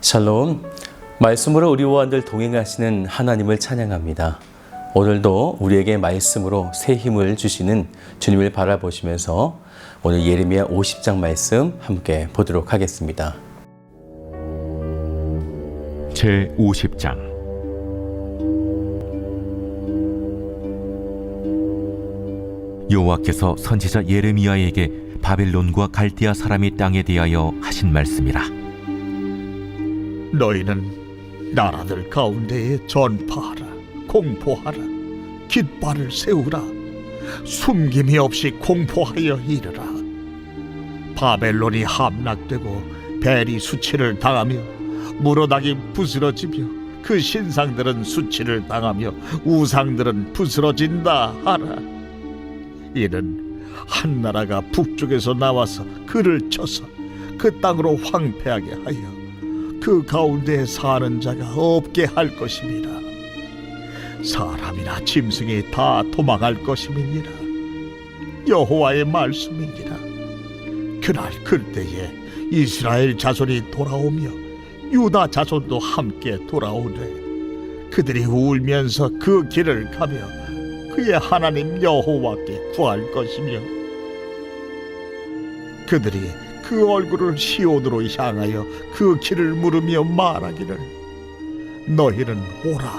샬롬, 말씀으로 우리와 늘 동행하시는 하나님을 찬양합니다. 오늘도 우리에게 말씀으로 새 힘을 주시는 주님을 바라보시면서 오늘 예레미야 50장 말씀 함께 보도록 하겠습니다. 제 50장. 여호와께서 선지자 예레미야에게 바벨론과 갈대아 사람의 땅에 대하여 하신 말씀이라. 너희는 나라들 가운데에 전파하라, 공포하라, 깃발을 세우라, 숨김이 없이 공포하여 이르라. 바벨론이 함락되고 벨이 수치를 당하며 무로닥이 부스러지며 그 신상들은 수치를 당하며 우상들은 부스러진다 하라. 이는 한 나라가 북쪽에서 나와서 그를 쳐서 그 땅으로 황폐하게 하여 그 가운데 사는 자가 없게 할 것임이라. 사람이나 짐승이 다 도망할 것임이니라. 여호와의 말씀이니라. 그날 그때에 이스라엘 자손이 돌아오며 유다 자손도 함께 돌아오되 그들이 울면서 그 길을 가며 그의 하나님 여호와께 구할 것이며 그들이 그 얼굴을 시온으로 향하여 그 길을 물으며 말하기를 너희는 오라,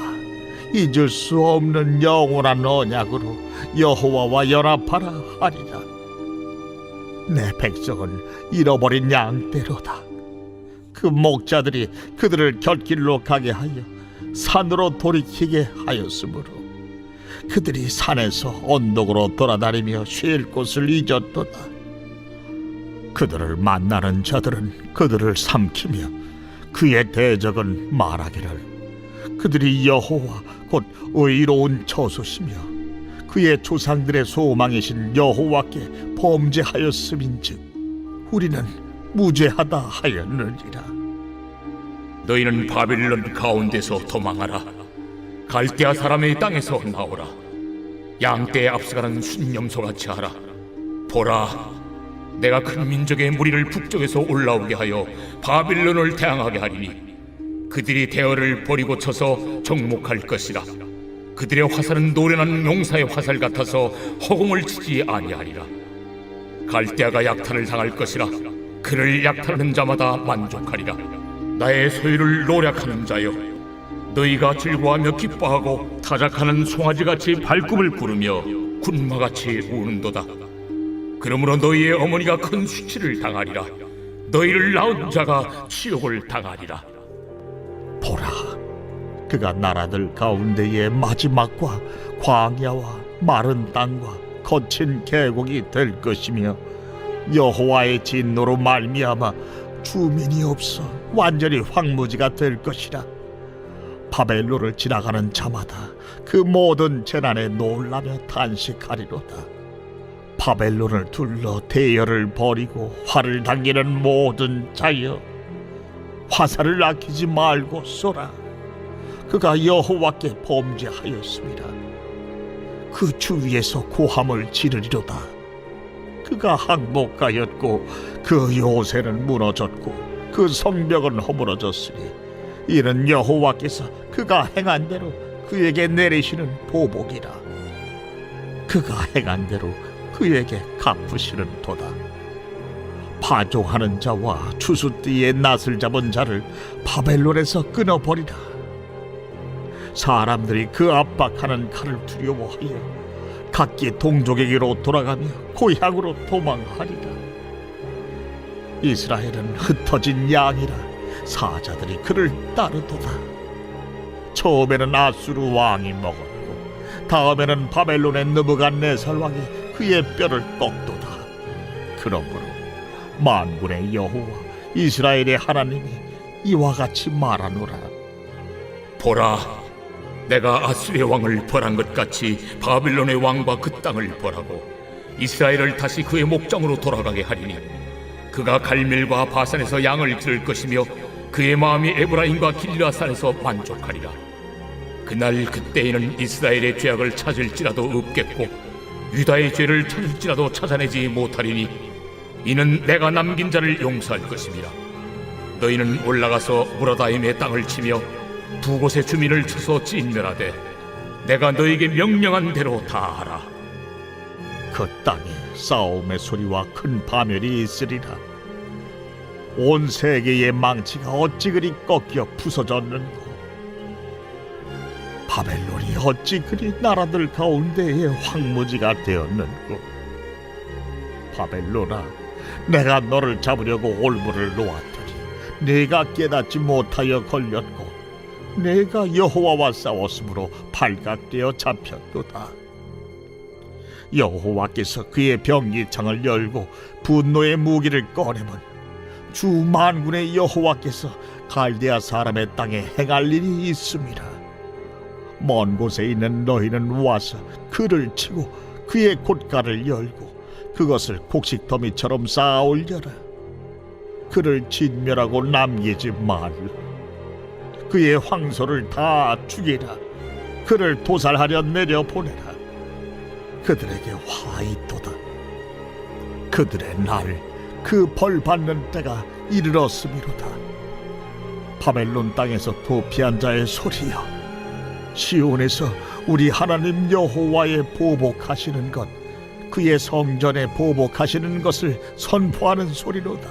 잊을 수 없는 영원한 언약으로 여호와와 연합하라 하리라. 내 백성은 잃어버린 양떼로다. 그 목자들이 그들을 곁길로 가게 하여 산으로 돌이키게 하였으므로 그들이 산에서 언덕으로 돌아다니며 쉴 곳을 잊었도다. 그들을 만나는 자들은 그들을 삼키며 그의 대적은 말하기를 그들이 여호와 곧 의로운 저수시며 그의 조상들의 소망이신 여호와께 범죄하였음인즉 우리는 무죄하다 하였느니라. 너희는 바벨론 가운데서 도망하라. 갈대아 사람의 땅에서 나오라. 양떼에 앞서가는 순념소같이 하라. 보라, 내가 큰 민족의 무리를 북쪽에서 올라오게 하여 바빌론을 대항하게 하리니 그들이 대어를 버리고 쳐서 정목할 것이라. 그들의 화살은 노련한 용사의 화살 같아서 허공을 치지 아니하리라. 갈대아가 약탈을 당할 것이라. 그를 약탈하는 자마다 만족하리라. 나의 소유를 노략하는 자여, 너희가 즐거워하며 기뻐하고 타작하는 송아지같이 발꿈을 구르며 군마같이 우는도다. 그러므로 너희의 어머니가 큰 수치를 당하리라. 너희를 낳은 자가 치욕을 당하리라. 보라, 그가 나라들 가운데의 마지막과 광야와 마른 땅과 거친 계곡이 될 것이며 여호와의 진노로 말미암아 주민이 없어 완전히 황무지가 될 것이라. 바벨론을 지나가는 자마다 그 모든 재난에 놀라며 탄식하리로다. 바벨론을 둘러 대열을 벌이고 활을 당기는 모든 자여, 화살을 아끼지 말고 쏘라. 그가 여호와께 범죄하였습니다. 그 주위에서 고함을 지르리로다. 그가 항복하였고 그 요새는 무너졌고 그 성벽은 허물어졌으니 이는 여호와께서 그가 행한 대로 그에게 내리시는 보복이라. 그가 행한 대로 그에게 갚으시는 도다. 파종하는 자와 추수띠에 낫을 잡은 자를 바벨론에서 끊어버리라. 사람들이 그 압박하는 칼을 두려워하여 각기 동족에게로 돌아가며 고향으로 도망하리라. 이스라엘은 흩어진 양이라 사자들이 그를 따르도다. 처음에는 아수르 왕이 먹었고 다음에는 바벨론의 느부갓네살 왕이 그의 뼈를 꺾도다. 그러므로 만군의 여호와 이스라엘의 하나님이 이와 같이 말하노라. 보라, 내가 아수르의 왕을 벌한 것 같이 바빌론의 왕과 그 땅을 벌하고 이스라엘을 다시 그의 목장으로 돌아가게 하리니 그가 갈멜과 바산에서 양을 기를 것이며 그의 마음이 에브라임과 길르앗산에서 만족하리라. 그날 그때에는 이스라엘의 죄악을 찾을지라도 없겠고 유다의 죄를 찾을지라도 찾아내지 못하리니 이는 내가 남긴 자를 용서할 것임이라. 너희는 올라가서 무라다임의 땅을 치며 두 곳의 주민을 쳐서 진멸하되 내가 너희에게 명령한 대로 다 하라. 그 땅에 싸움의 소리와 큰 파멸이 있으리라. 온 세계의 망치가 어찌 그리 꺾여 부서졌는고. 바벨론이 어찌 그리 나라들 가운데에 황무지가 되었는고. 바벨론아, 내가 너를 잡으려고 올무를 놓았더니 네가 깨닫지 못하여 걸렸고 내가 여호와와 싸웠으므로 발각되어 잡혔도다. 여호와께서 그의 병기창을 열고 분노의 무기를 꺼내면 주 만군의 여호와께서 갈대아 사람의 땅에 행할 일이 있음이라. 먼 곳에 있는 너희는 와서 그를 치고 그의 곶가를 열고 그것을 곡식더미처럼 쌓아 올려라. 그를 진멸하고 남기지 말라. 그의 황소를 다 죽이라. 그를 도살하려 내려보내라. 그들에게 화 있도다. 그들의 날 그 벌 받는 때가 이르렀음이로다. 바벨론 땅에서 도피한 자의 소리여, 시온에서 우리 하나님 여호와의 보복하시는 것, 그의 성전에 보복하시는 것을 선포하는 소리로다.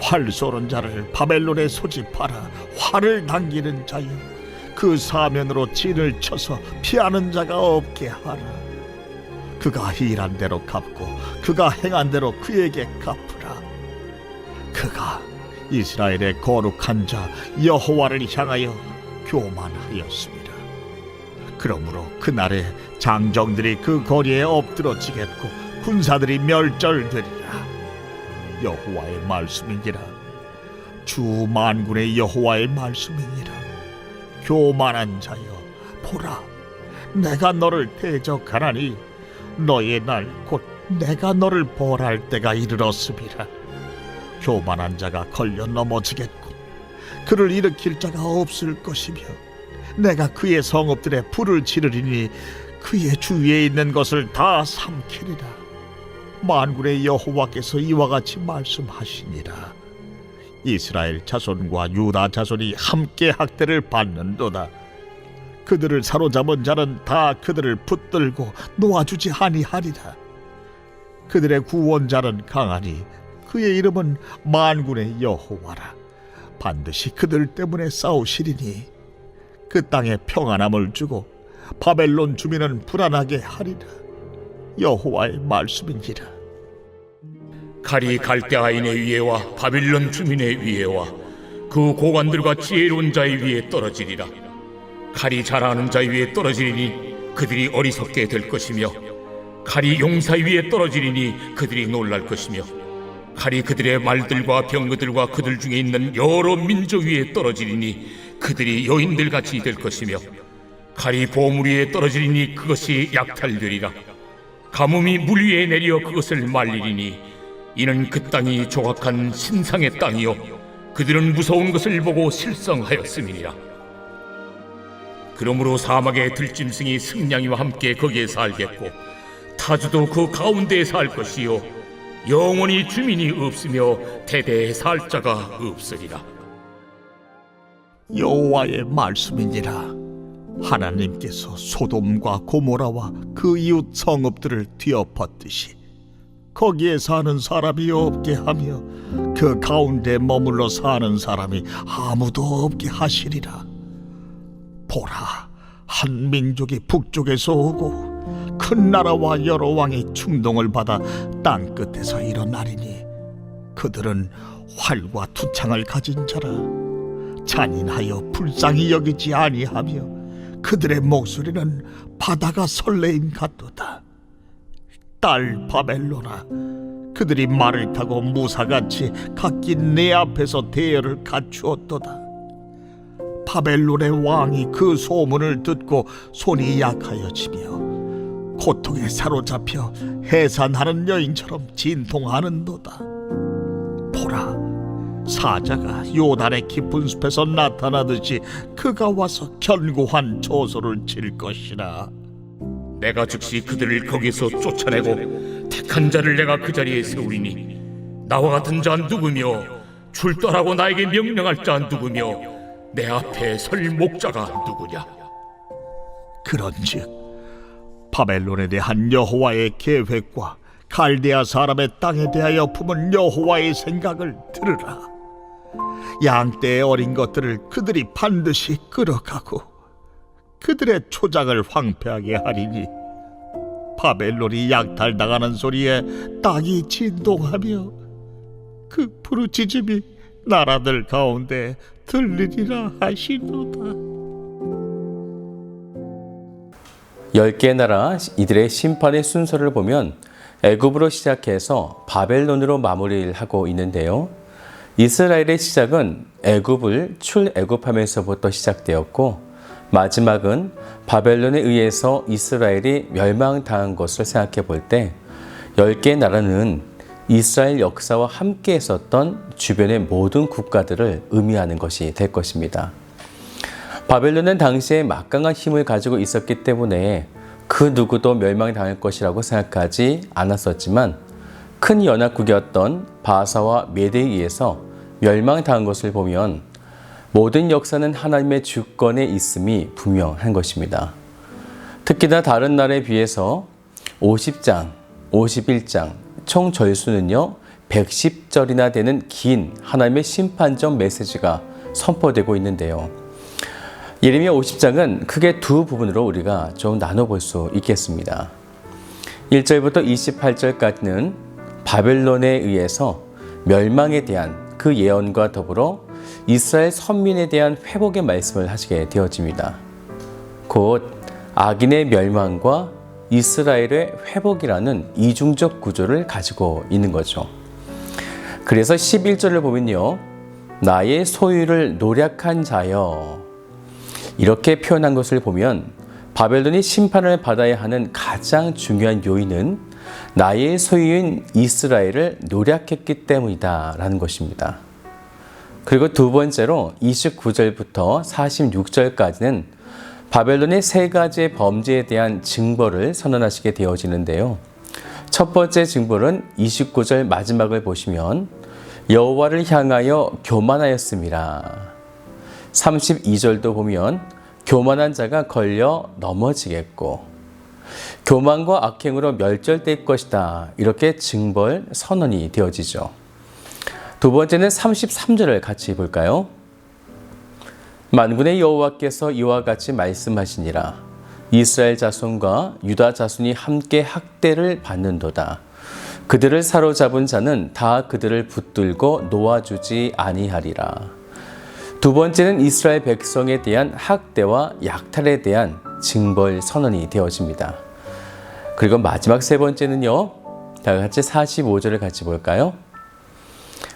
활 쏘는 자를 바벨론에 소집하라. 활을 당기는 자여, 그 사면으로 진을 쳐서 피하는 자가 없게 하라. 그가 일한 대로 갚고 그가 행한 대로 그에게 갚으라. 그가 이스라엘의 거룩한 자 여호와를 향하여 교만하였습니다. 그러므로 그날에 장정들이 그 거리에 엎드러지겠고 군사들이 멸절되리라. 여호와의 말씀이니라. 주 만군의 여호와의 말씀이니라. 교만한 자여, 보라, 내가 너를 대적하나니 너의 날 곧 내가 너를 벌할 때가 이르렀음이라. 교만한 자가 걸려 넘어지겠고 그를 일으킬 자가 없을 것이며 내가 그의 성읍들에 불을 지르리니 그의 주위에 있는 것을 다 삼키리라. 만군의 여호와께서 이와 같이 말씀하시니라. 이스라엘 자손과 유다 자손이 함께 학대를 받는도다. 그들을 사로잡은 자는 다 그들을 붙들고 놓아주지 아니하리라. 그들의 구원자는 강하니 그의 이름은 만군의 여호와라. 반드시 그들 때문에 싸우시리니 그 땅에 평안함을 주고 바벨론 주민은 불안하게 하리라. 여호와의 말씀이니라. 칼이 갈대아인의 위에와 바빌론 주민의 위에와 그 고관들과 지혜로운 자의 위에 떨어지리라. 칼이 잘하는 자 위에 떨어지리니 그들이 어리석게 될 것이며 칼이 용사 위에 떨어지리니 그들이 놀랄 것이며 칼이 그들의 말들과 병거들과 그들 중에 있는 여러 민족 위에 떨어지리니 그들이 여인들같이 될 것이며 칼이 보물 위에 떨어지리니 그것이 약탈되리라. 가뭄이 물 위에 내려 그것을 말리리니 이는 그 땅이 조각한 신상의 땅이요 그들은 무서운 것을 보고 실성하였음이니라. 그러므로 사막의 들짐승이 승냥이와 함께 거기에 살겠고 타주도 그 가운데에 살 것이요 영원히 주민이 없으며 대대에 살 자가 없으리라. 여호와의 말씀이니라. 하나님께서 소돔과 고모라와 그 이웃 성읍들을 뒤엎었듯이 거기에 사는 사람이 없게 하며 그 가운데 머물러 사는 사람이 아무도 없게 하시리라. 보라, 한 민족이 북쪽에서 오고 큰 나라와 여러 왕이 충동을 받아 땅 끝에서 일어나리니 그들은 활과 투창을 가진 자라. 잔인하여 불쌍히 여기지 아니하며 그들의 목소리는 바다가 설레임 같도다. 딸 바벨론아, 그들이 말을 타고 무사같이 각기 내 앞에서 대열을 갖추었도다. 바벨론의 왕이 그 소문을 듣고 손이 약하여지며 고통에 사로잡혀 해산하는 여인처럼 진통하는도다. 보라, 사자가 요단의 깊은 숲에서 나타나듯이 그가 와서 견고한 조소를 칠 것이라. 내가 즉시 그들을 거기서 쫓아내고 택한 자를 내가 그 자리에 세우리니 나와 같은 자 누구며 출두하라고 나에게 명령할 자 누구며 내 앞에 설 목자가 누구냐? 그런즉 바벨론에 대한 여호와의 계획과 갈대아 사람의 땅에 대하여 품은 여호와의 생각을 들으라. 양떼의 어린 것들을 그들이 반드시 끌어가고 그들의 초장을 황폐하게 하리니 바벨론이 약탈당하는 소리에 땅이 진동하며 그 부르짖음이 나라들 가운데 들리리라 하시도다. 10개의 나라 이들의 심판의 순서를 보면 애굽으로 시작해서 바벨론으로 마무리를 하고 있는데요. 이스라엘의 시작은 애굽을 출애굽하면서부터 시작되었고 마지막은 바벨론에 의해서 이스라엘이 멸망당한 것을 생각해 볼 때 10개의 나라는 이스라엘 역사와 함께 있었던 주변의 모든 국가들을 의미하는 것이 될 것입니다. 바벨론은 당시에 막강한 힘을 가지고 있었기 때문에 그 누구도 멸망당할 것이라고 생각하지 않았었지만 큰 연합국이었던 바사와 메대에 의해서 멸망당한 것을 보면 모든 역사는 하나님의 주권에 있음이 분명한 것입니다. 특히나 다른 나라에 비해서 50장, 51장, 총 절수는요 110절이나 되는 긴 하나님의 심판적 메시지가 선포되고 있는데요. 예레미야 50장은 크게 두 부분으로 우리가 좀 나눠볼 수 있겠습니다. 1절부터 28절까지는 바벨론에 의해서 멸망에 대한 그 예언과 더불어 이스라엘 선민에 대한 회복의 말씀을 하시게 되어집니다. 곧 악인의 멸망과 이스라엘의 회복이라는 이중적 구조를 가지고 있는 거죠. 그래서 11절을 보면요. 나의 소유를 노략한 자여 이렇게 표현한 것을 보면 바벨론이 심판을 받아야 하는 가장 중요한 요인은 나의 소유인 이스라엘을 노략했기 때문이다 라는 것입니다. 그리고 두 번째로 29절부터 46절까지는 바벨론의 세 가지의 범죄에 대한 징벌을 선언하시게 되어지는데요. 첫 번째 징벌은 29절 마지막을 보시면 여호와를 향하여 교만하였음이라. 32절도 보면 교만한 자가 걸려 넘어지겠고 교만과 악행으로 멸절될 것이다. 이렇게 징벌 선언이 되어지죠. 두 번째는 33절을 같이 볼까요? 만군의 여호와께서 이와 같이 말씀하시니라. 이스라엘 자손과 유다 자손이 함께 학대를 받는도다. 그들을 사로잡은 자는 다 그들을 붙들고 놓아주지 아니하리라. 두 번째는 이스라엘 백성에 대한 학대와 약탈에 대한 징벌 선언이 되어집니다. 그리고 마지막 세 번째는요. 다 같이 45절을 같이 볼까요?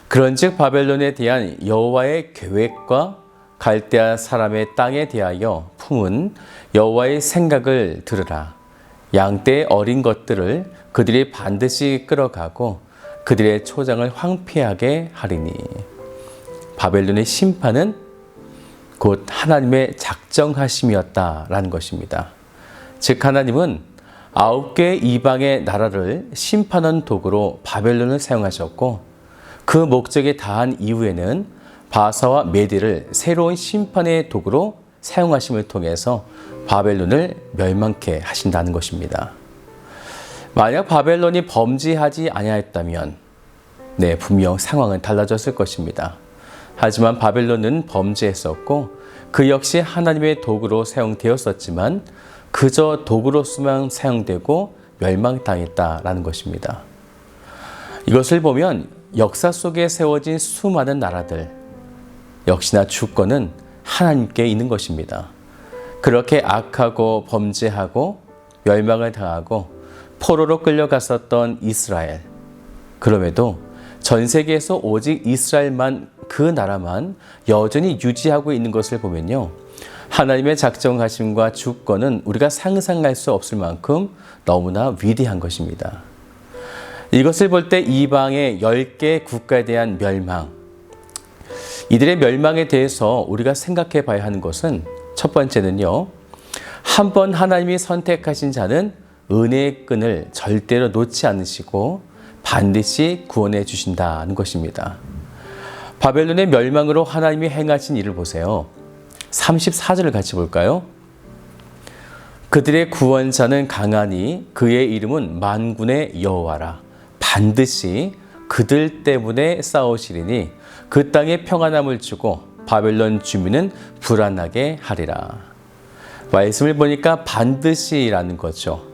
그런즉 바벨론에 대한 여호와의 계획과 갈대아 사람의 땅에 대하여 품은 여호와의 생각을 들으라. 양떼의 어린 것들을 그들이 반드시 끌어가고 그들의 초장을 황폐하게 하리니. 바벨론의 심판은 곧 하나님의 작정하심이었다라는 것입니다. 즉 하나님은 9개의 이방의 나라를 심판한 도구로 바벨론을 사용하셨고 그 목적에 다한 이후에는 바사와 메디를 새로운 심판의 도구로 사용하심을 통해서 바벨론을 멸망케 하신다는 것입니다. 만약 바벨론이 범죄하지 아니하였다면 분명 상황은 달라졌을 것입니다. 하지만 바벨론은 범죄했었고 그 역시 하나님의 도구로 사용되었었지만 그저 도구로서만 사용되고 멸망당했다라는 것입니다. 이것을 보면 역사 속에 세워진 수많은 나라들 역시나 주권은 하나님께 있는 것입니다. 그렇게 악하고 범죄하고 멸망을 당하고 포로로 끌려갔었던 이스라엘. 그럼에도 전 세계에서 오직 이스라엘만 그 나라만 여전히 유지하고 있는 것을 보면요. 하나님의 작정하심과 주권은 우리가 상상할 수 없을 만큼 너무나 위대한 것입니다. 이것을 볼 때 이방의 10개 국가에 대한 멸망, 이들의 멸망에 대해서 우리가 생각해 봐야 하는 것은 첫 번째는요. 한 번 하나님이 선택하신 자는 은혜의 끈을 절대로 놓지 않으시고 반드시 구원해 주신다는 것입니다. 바벨론의 멸망으로 하나님이 행하신 일을 보세요. 34절을 같이 볼까요? 그들의 구원자는 강하니 그의 이름은 만군의 여호와라. 반드시 그들 때문에 싸우시리니 그 땅에 평안함을 주고 바벨론 주민은 불안하게 하리라. 말씀을 보니까 반드시라는 거죠.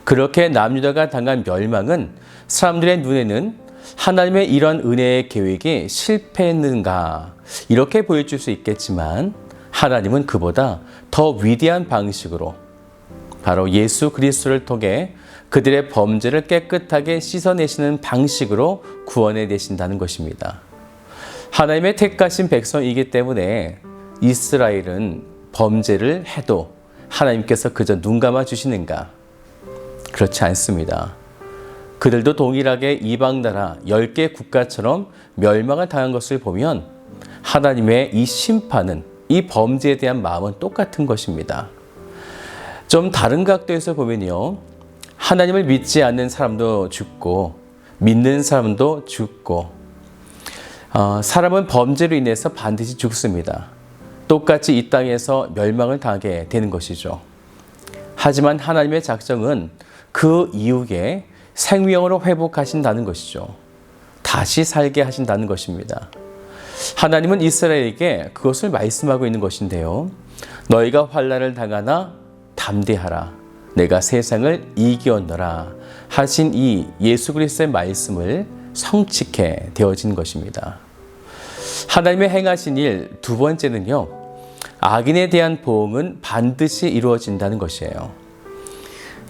그렇게 남유다가 당한 멸망은 사람들의 눈에는 하나님의 이런 은혜의 계획이 실패했는가 이렇게 보여줄 수 있겠지만 하나님은 그보다 더 위대한 방식으로 바로 예수 그리스도를 통해 그들의 범죄를 깨끗하게 씻어내시는 방식으로 구원해 내신다는 것입니다. 하나님의 택하신 백성이기 때문에 이스라엘은 범죄를 해도 하나님께서 그저 눈 감아 주시는가? 그렇지 않습니다. 그들도 동일하게 이방 나라 10개 국가처럼 멸망을 당한 것을 보면 하나님의 이 심판은 이 범죄에 대한 마음은 똑같은 것입니다. 좀 다른 각도에서 보면요. 하나님을 믿지 않는 사람도 죽고 믿는 사람도 죽고 사람은 범죄로 인해서 반드시 죽습니다. 똑같이 이 땅에서 멸망을 당하게 되는 것이죠. 하지만 하나님의 작정은 그 이후에 생명으로 회복하신다는 것이죠. 다시 살게 하신다는 것입니다. 하나님은 이스라엘에게 그것을 말씀하고 있는 것인데요. 너희가 환난을 당하나 담대하라. 내가 세상을 이겼노라 하신 이 예수 그리스도의 말씀을 성취케 되어진 것입니다. 하나님의 행하신 일 두 번째는요. 악인에 대한 보응은 반드시 이루어진다는 것이에요.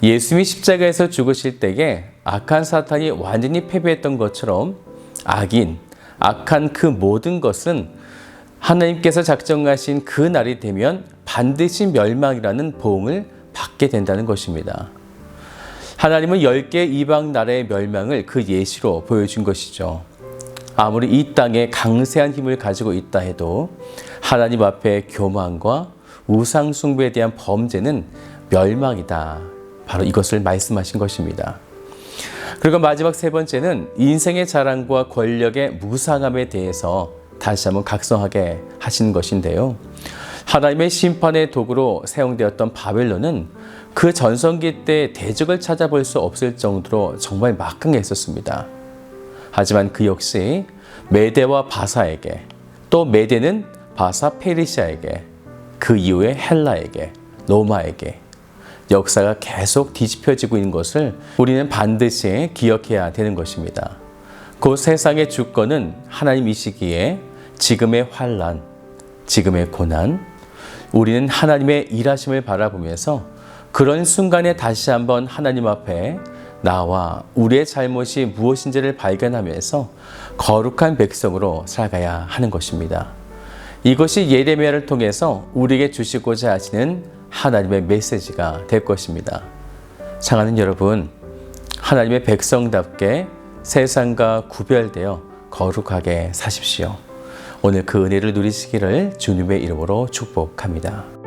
예수님이 십자가에서 죽으실 때에 악한 사탄이 완전히 패배했던 것처럼 악한 그 모든 것은 하나님께서 작정하신 그 날이 되면 반드시 멸망이라는 보응을 받게 된다는 것입니다. 하나님은 10개 이방 나라의 멸망을 그 예시로 보여준 것이죠. 아무리 이 땅에 강세한 힘을 가지고 있다 해도 하나님 앞에 교만과 우상 숭배에 대한 범죄는 멸망이다. 바로 이것을 말씀하신 것입니다. 그리고 마지막 세 번째는 인생의 자랑과 권력의 무상함에 대해서 다시 한번 각성하게 하신 것인데요. 하나님의 심판의 도구로 사용되었던 바벨론은 그 전성기 때 대적을 찾아볼 수 없을 정도로 정말 막강했었습니다. 하지만 그 역시 메대와 바사에게, 또 메대는 바사 페르시아에게, 그 이후에 헬라에게, 로마에게 역사가 계속 뒤집혀지고 있는 것을 우리는 반드시 기억해야 되는 것입니다. 그 세상의 주권은 하나님이시기에 지금의 환난, 지금의 고난, 우리는 하나님의 일하심을 바라보면서 그런 순간에 다시 한번 하나님 앞에 나와 우리의 잘못이 무엇인지를 발견하면서 거룩한 백성으로 살아가야 하는 것입니다. 이것이 예레미야를 통해서 우리에게 주시고자 하시는 하나님의 메시지가 될 것입니다. 사랑하는 여러분, 하나님의 백성답게 세상과 구별되어 거룩하게 사십시오. 오늘 그 은혜를 누리시기를 주님의 이름으로 축복합니다.